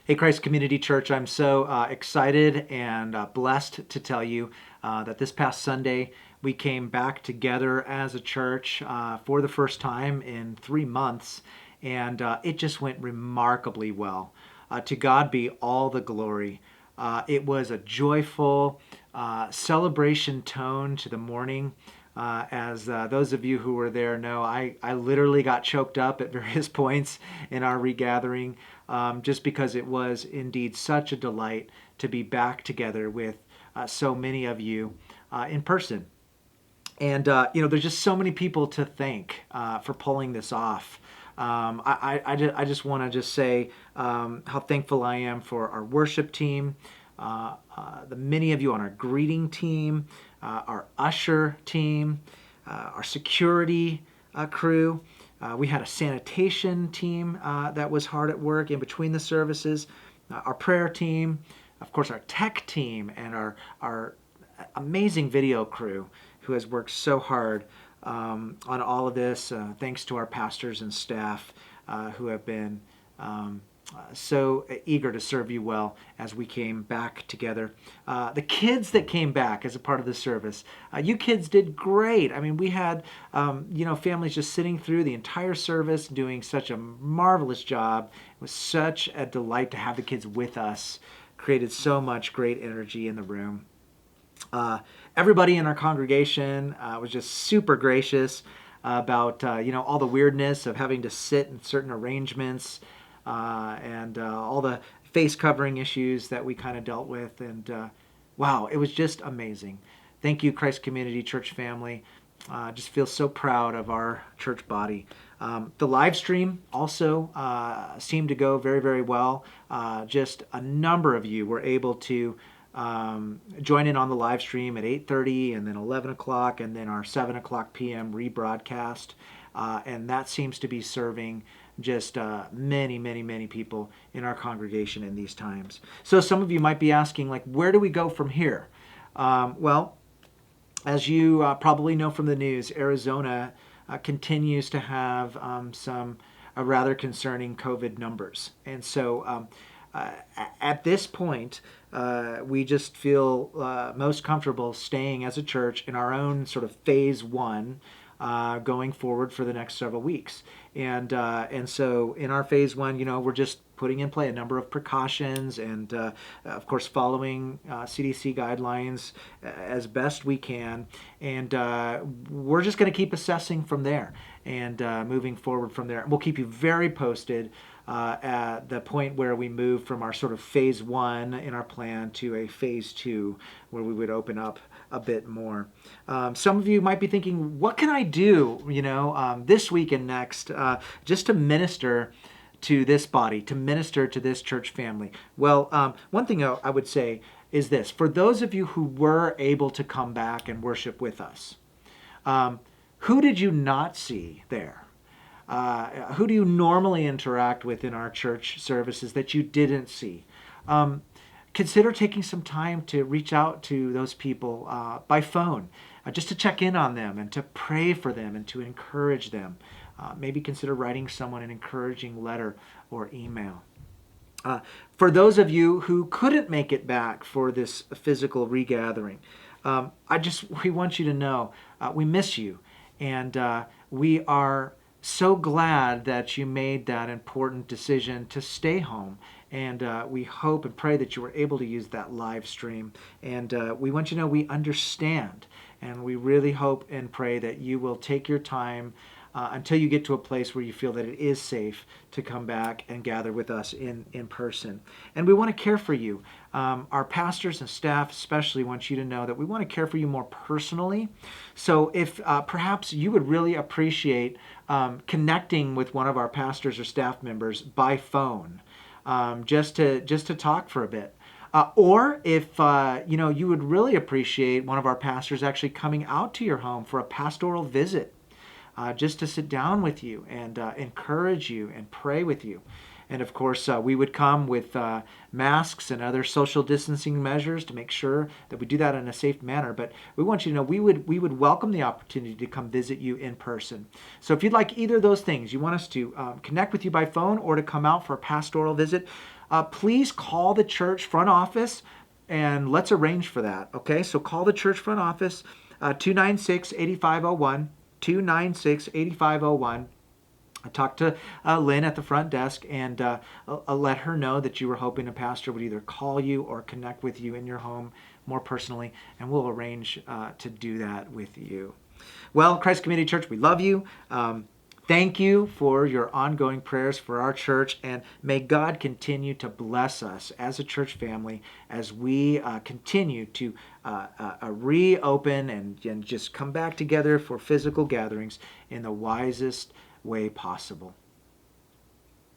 Hey, Christ Community Church, I'm so excited and blessed to tell you that this past Sunday we came back together as a church for the first time in 3 months, and it just went remarkably well. To God be all the glory. It was a joyful celebration tone to the morning. As those of you who were there know, I literally got choked up at various points in our regathering just because it was indeed such a delight to be back together with so many of you in person. And, there's just so many people to thank for pulling this off. I just want to just say how thankful I am for our worship team, the many of you on our greeting team, our usher team, our security crew. We had a sanitation team that was hard at work in between the services, our prayer team, of course, our tech team, and our amazing video crew who has worked so hard on all of this, thanks to our pastors and staff who have been so eager to serve you well as we came back together. The kids that came back as a part of the service, you kids did great. I mean, we had, families just sitting through the entire service doing such a marvelous job. It was such a delight to have the kids with us, created so much great energy in the room. Everybody in our congregation was just super gracious about all the weirdness of having to sit in certain arrangements and all the face covering issues that we kind of dealt with. And wow, it was just amazing. Thank you, Christ Community Church family. Just feel so proud of our church body. The live stream also seemed to go very, very well. Just a number of you were able to join in on the live stream at 8:30 and then 11 o'clock and then our 7 o'clock p.m. rebroadcast. And that seems to be serving just many, many, many people in our congregation in these times. So some of you might be asking, like, where do we go from here? Well, as you probably know from the news, Arizona continues to have some rather concerning COVID numbers. And so at this point, we just feel most comfortable staying as a church in our own sort of phase one going forward for the next several weeks. And so in our phase one, we're just putting in play a number of precautions and, of course, following CDC guidelines as best we can. And we're just going to keep assessing from there and moving forward from there. We'll keep you very posted at the point where we move from our sort of phase one in our plan to a phase two where we would open up a bit more. Some of you might be thinking, what can I do, this week and next just to minister to this body, to minister to this church family? Well, one thing I would say is this. For those of you who were able to come back and worship with us, who did you not see there? Who do you normally interact with in our church services that you didn't see? Consider taking some time to reach out to those people by phone, just to check in on them and to pray for them and to encourage them. Maybe consider writing someone an encouraging letter or email. For those of you who couldn't make it back for this physical regathering, we want you to know we miss you, and we are so glad that you made that important decision to stay home. And we hope and pray that you were able to use that live stream. And we want you to know we understand. And we really hope and pray that you will take your time until you get to a place where you feel that it is safe to come back and gather with us in person. And we want to care for you. Our pastors and staff especially want you to know that we want to care for you more personally. So if perhaps you would really appreciate connecting with one of our pastors or staff members by phone, just to talk for a bit. Or if you would really appreciate one of our pastors actually coming out to your home for a pastoral visit, just to sit down with you and encourage you and pray with you. And of course, we would come with masks and other social distancing measures to make sure that we do that in a safe manner. But we want you to know we would welcome the opportunity to come visit you in person. So if you'd like either of those things, you want us to connect with you by phone or to come out for a pastoral visit, please call the church front office and let's arrange for that. Okay, so call the church front office, 296-8501, 296-8501. I talked to Lynn at the front desk and let her know that you were hoping a pastor would either call you or connect with you in your home more personally, and we'll arrange to do that with you. Well, Christ Community Church, we love you. Thank you for your ongoing prayers for our church, and may God continue to bless us as a church family as we continue to reopen and just come back together for physical gatherings in the wisest way possible.